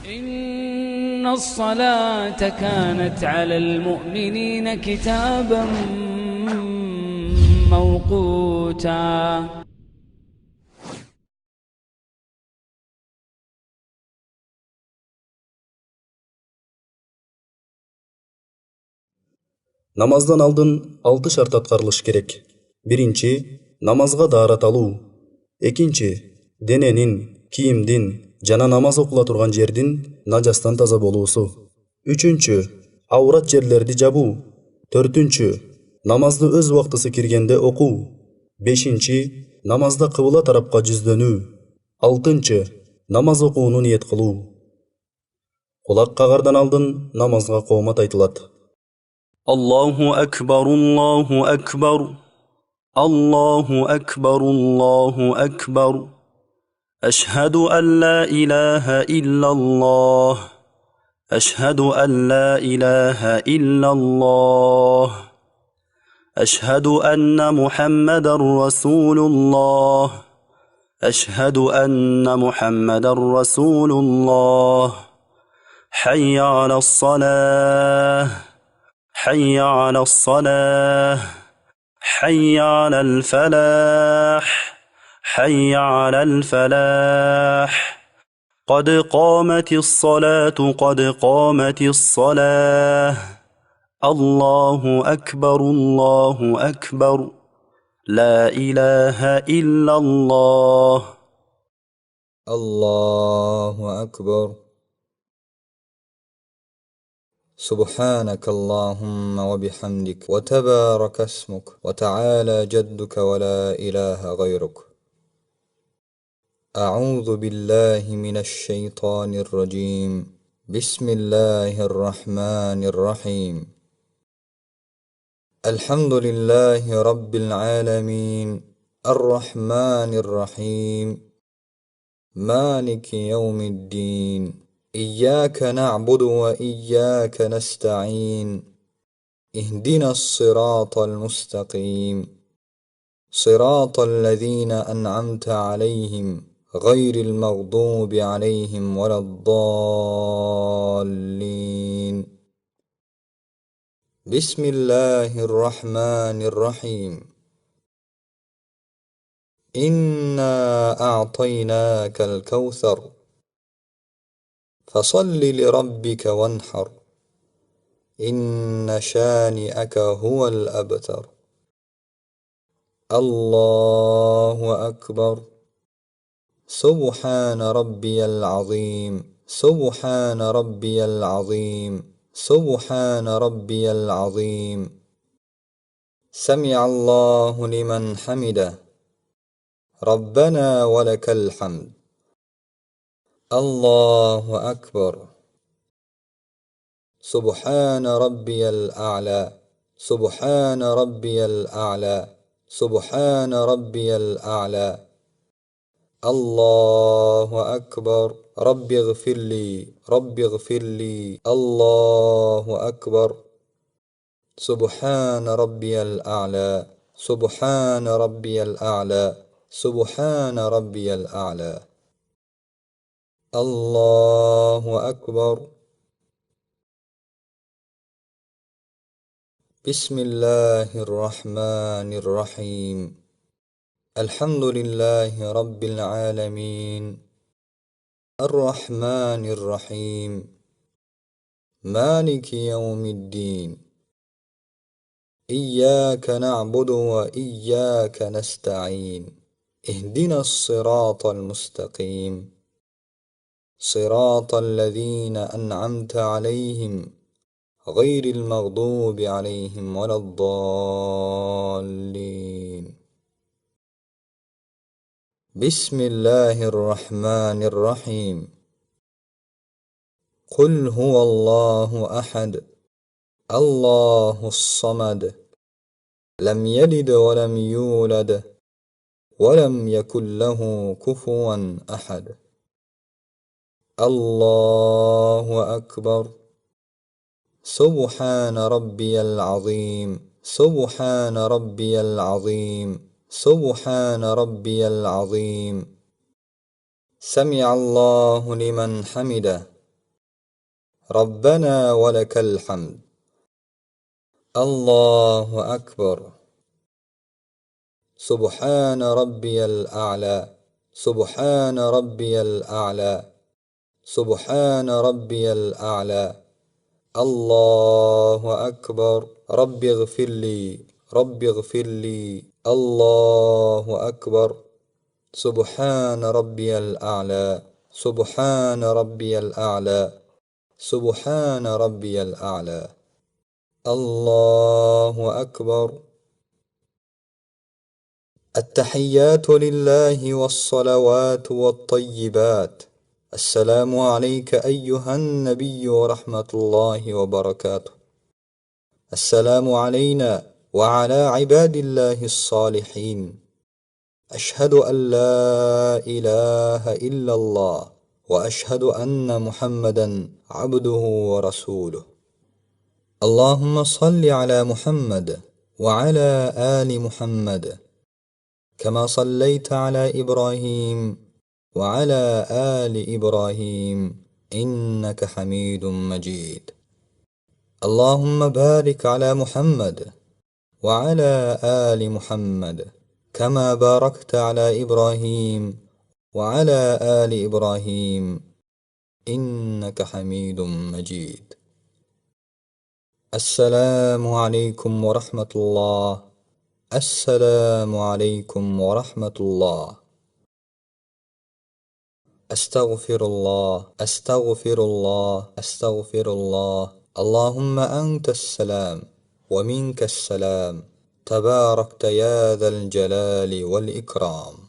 إن الصلاة كانت على المؤمنين كتابا موقوتا. Намаздан алдын 6 шарт аткарылыш керек. Биринчи, намазга даарат алуу. Экинчи, дененин, кийимдин жана намаз окула турган жердин нажастан таза болуусу. Үчүнчү, аврат жерлерди жабуу. Төртүнчү, намазды өз убактысы киргенде окуу. Бешинчи, намазда кыбла тарапка жүздөнүү. Алтынчы, намаз окууну ниет кылуу. Кулак кагардан алдын намазга коомат айтылат. الله أكبر الله أكبر الله أكبر الله أكبر أشهد أن لا إله إلا الله أشهد أن لا إله إلا الله أشهد أن محمدا رسول الله أشهد أن محمدا رسول الله حي على الصلاة حي على الصلاة حي على الفلاح حي على الفلاح قد قامت الصلاة قد قامت الصلاة الله أكبر الله أكبر لا إله إلا الله الله أكبر سبحانك اللهم وبحمدك وتبارك اسمك وتعالى جدك ولا إله غيرك. أعوذ بالله من الشيطان الرجيم. بسم الله الرحمن الرحيم. الحمد لله رب العالمين الرحمن الرحيم مالك يوم الدين إياك نعبد وإياك نستعين اهدنا الصراط المستقيم صراط الذين أنعمت عليهم غير المغضوب عليهم ولا الضالين. بسم الله الرحمن الرحيم. إنا أعطيناك الكوثر فصل لربك وانحر إن شانئك هو الأبتر. الله أكبر. سبحان ربي العظيم سبحان ربي العظيم سبحان ربي العظيم. سمع الله لمن حمده ربنا ولك الحمد. الله أكبر. سبحان ربي الأعلى سبحان ربي الأعلى سبحان ربي الأعلى. الله أكبر. رب اغفر لي رب اغفر لي. الله أكبر. سبحان ربي الأعلى سبحان ربي الأعلى سبحان ربي الأعلى. الله أكبر. بسم الله الرحمن الرحيم. الحمد لله رب العالمين الرحمن الرحيم مالك يوم الدين إياك نعبد وإياك نستعين اهدنا الصراط المستقيم صراط الذين أنعمت عليهم غير المغضوب عليهم ولا الضالين. بسم الله الرحمن الرحيم. قل هو الله أحد الله الصمد لم يلد ولم يولد ولم يكن له كفوا أحد. الله أكبر. سبحان ربي العظيم سبحان ربي العظيم سبحان ربي العظيم. سمع الله لمن حمده ربنا ولك الحمد. الله أكبر. سبحان ربي الأعلى. سبحان ربي الأعلى. سبحان ربي الأعلى. الله أكبر. رب اغفر لي. رب اغفر لي. الله أكبر. سبحان ربي الأعلى. سبحان ربي الأعلى. سبحان ربي الأعلى. الله أكبر. التحيات لله والصلوات والطيبات. السلام عليك أيها النبي ورحمة الله وبركاته. السلام علينا وعلى عباد الله الصالحين. أشهد أن لا إله إلا الله وأشهد أن محمدا عبده ورسوله. اللهم صل على محمد وعلى آل محمد كما صليت على إبراهيم وعلى آل إبراهيم إنك حميد مجيد. اللهم بارك على محمد وعلى آل محمد كما باركت على إبراهيم وعلى آل إبراهيم إنك حميد مجيد. السلام عليكم ورحمة الله. السلام عليكم ورحمة الله. أستغفر الله. أستغفر الله. أستغفر الله. اللهم أنت السلام ومنك السلام، تباركت يا ذا الجلال والإكرام.